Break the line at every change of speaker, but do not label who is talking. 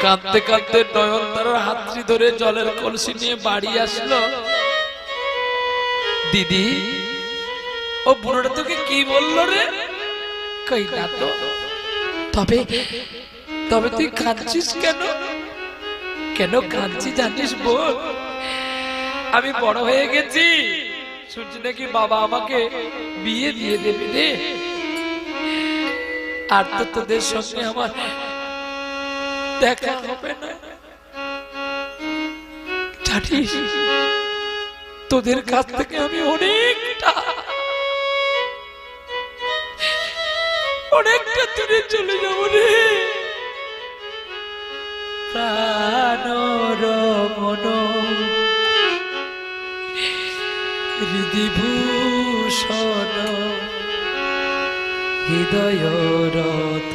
কাঁদতে কাঁদতে নয়নতারার হাতটি ধরে জলের কলসি নিয়ে বাড়ি আসলো। দিদি, ও বুড়োটা তোকে কি বললো রে? কই না তো। তবে তবে তুই কাঁদছিস কেন? কেন কাঁদছি জানিস বল? আমি বড় হয়ে গেছি, শুনছি নাকি বাবা আমাকে বিয়ে দিয়ে দেবে রে। আর তো তোদের সঙ্গে আমার দেখা হবে না। জানিস, তোদের কাছ থেকে আমি অনেকটা দূরে চলে যাব রে। প্রাণরমণ হৃদিভূষণ হৃদয় রত